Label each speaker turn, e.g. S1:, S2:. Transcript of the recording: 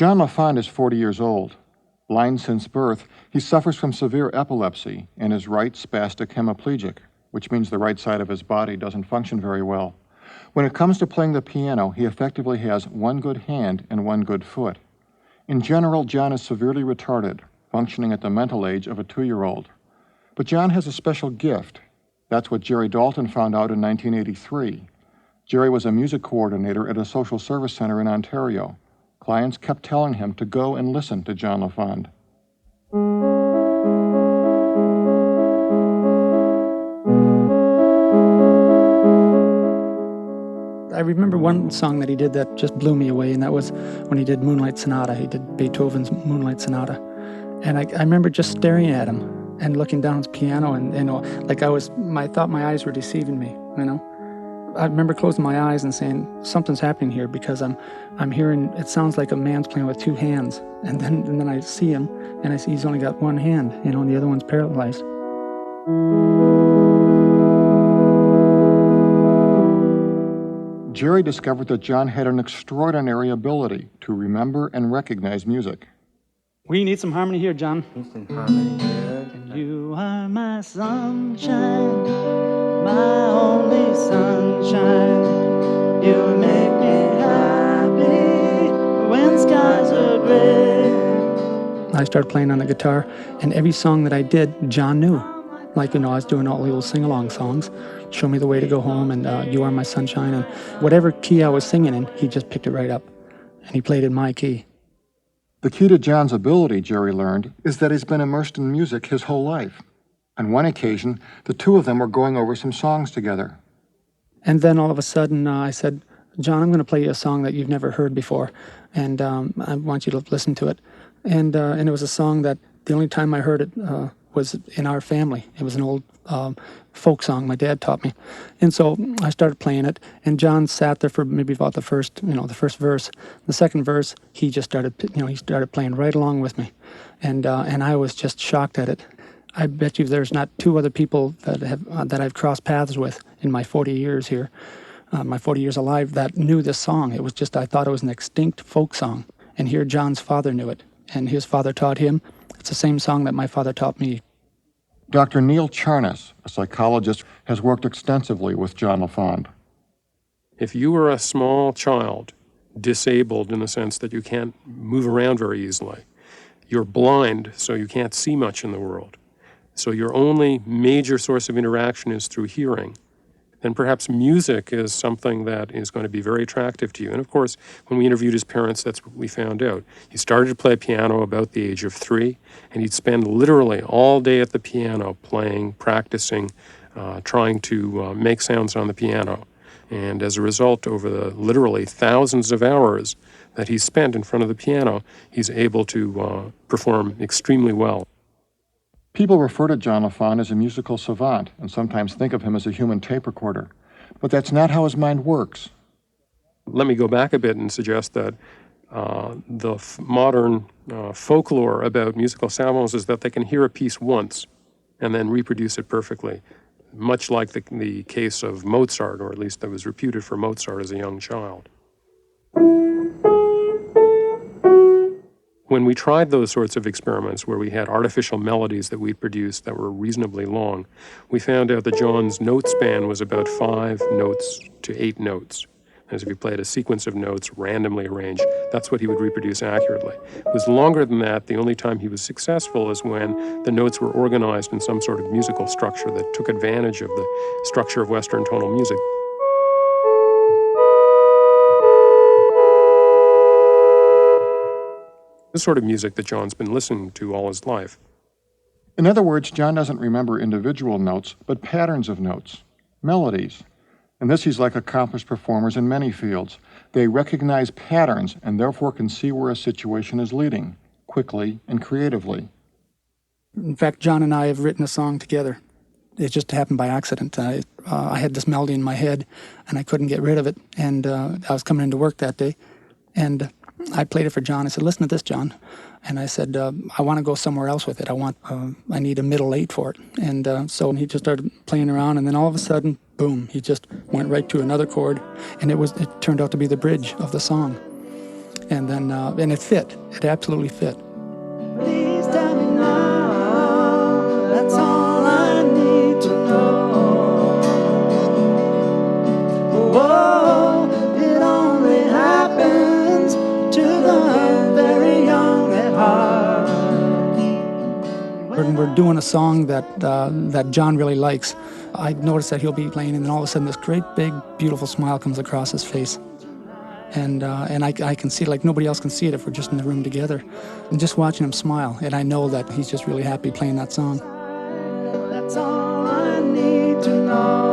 S1: John LaFond is 40 years old. Blind since birth, he suffers from severe epilepsy and is right spastic hemiplegic, which means the right side of his body doesn't function very well. When it comes to playing the piano, he effectively has one good hand and one good foot. In general, John is severely retarded, functioning at the mental age of a 2-year-old. But John has a special gift. That's what Jerry Dalton found out in 1983. Jerry was a music coordinator at a social service center in Ontario. Clients kept telling him to go and listen to John LaFond.
S2: I remember one song that he did that just blew me away, and that was when he did Moonlight Sonata. He did Beethoven's Moonlight Sonata. And I remember just staring at him and looking down at his piano, and like I thought my eyes were deceiving me, I remember closing my eyes and saying, something's happening here, because I'm hearing, it sounds like a man's playing with two hands. And then I see him, and I see he's only got one hand, and the other one's paralyzed.
S1: Jerry discovered that John had an extraordinary ability to remember and recognize music.
S2: We need some harmony here, John.
S3: And you are my sunshine, my only sunshine. You make me happy when skies are gray.
S2: I started playing on the guitar, and every song that I did, John knew. Like, I was doing all the old sing-along songs, Show Me the Way to Go Home, and You Are My Sunshine, and whatever key I was singing in, he just picked it right up, and he played in my key.
S1: The key to John's ability, Jerry learned, is that he's been immersed in music his whole life. On one occasion, the two of them were going over some songs together.
S2: And then all of a sudden, I said, John, I'm going to play you a song that you've never heard before, and I want you to listen to it. And it was a song that the only time I heard it was in our family. It was an old folk song my dad taught me. And so I started playing it, and John sat there for maybe about the first verse. The second verse, he just started, he started playing right along with me. And I was just shocked at it. I bet you there's not two other people that I've crossed paths with in my 40 years here, my 40 years alive, that knew this song. It was just, I thought it was an extinct folk song. And here John's father knew it, and his father taught him. It's the same song that my father taught me.
S1: Dr. Neil Charnas, a psychologist, has worked extensively with John LaFond.
S4: If you were a small child, disabled in the sense that you can't move around very easily, you're blind, so you can't see much in the world, so your only major source of interaction is through hearing, then perhaps music is something that is going to be very attractive to you. And of course, when we interviewed his parents, that's what we found out. He started to play piano about the age of 3, and he'd spend literally all day at the piano playing, practicing, trying to make sounds on the piano. And as a result, over the literally thousands of hours that he spent in front of the piano, he's able to perform extremely well.
S1: People refer to John LaFond as a musical savant and sometimes think of him as a human tape recorder. But that's not how his mind works.
S4: Let me go back a bit and suggest that the modern folklore about musical savants is that they can hear a piece once and then reproduce it perfectly, much like the case of Mozart, or at least that was reputed for Mozart as a young child. When we tried those sorts of experiments where we had artificial melodies that we produced that were reasonably long, we found out that John's note span was about 5 notes to 8 notes. As if you played a sequence of notes randomly arranged, that's what he would reproduce accurately. It was longer than that. The only time he was successful is when the notes were organized in some sort of musical structure that took advantage of the structure of Western tonal music. The sort of music that John's been listening to all his life.
S1: In other words, John doesn't remember individual notes, but patterns of notes, melodies. In this, he's like accomplished performers in many fields. They recognize patterns and therefore can see where a situation is leading, quickly and creatively.
S2: In fact, John and I have written a song together. It just happened by accident. I had this melody in my head, and I couldn't get rid of it. And I was coming into work that day, and I played it for John. I said, listen to this, John. And I said, I want to go somewhere else with it. I need a middle 8 for it. And so he just started playing around, and then all of a sudden, boom, he just went right to another chord, and it turned out to be the bridge of the song. And then, and it fit. It absolutely fit.
S3: Please tell me now, that's all I need to know. Whoa, it only happens to the very young at heart.
S2: And we're doing a song that John really likes. I notice that he'll be playing, and then all of a sudden this great big beautiful smile comes across his face. And I can see it like nobody else can see it if we're just in the room together. And just watching him smile, and I know that he's just really happy playing that song.
S3: That's all I need to know.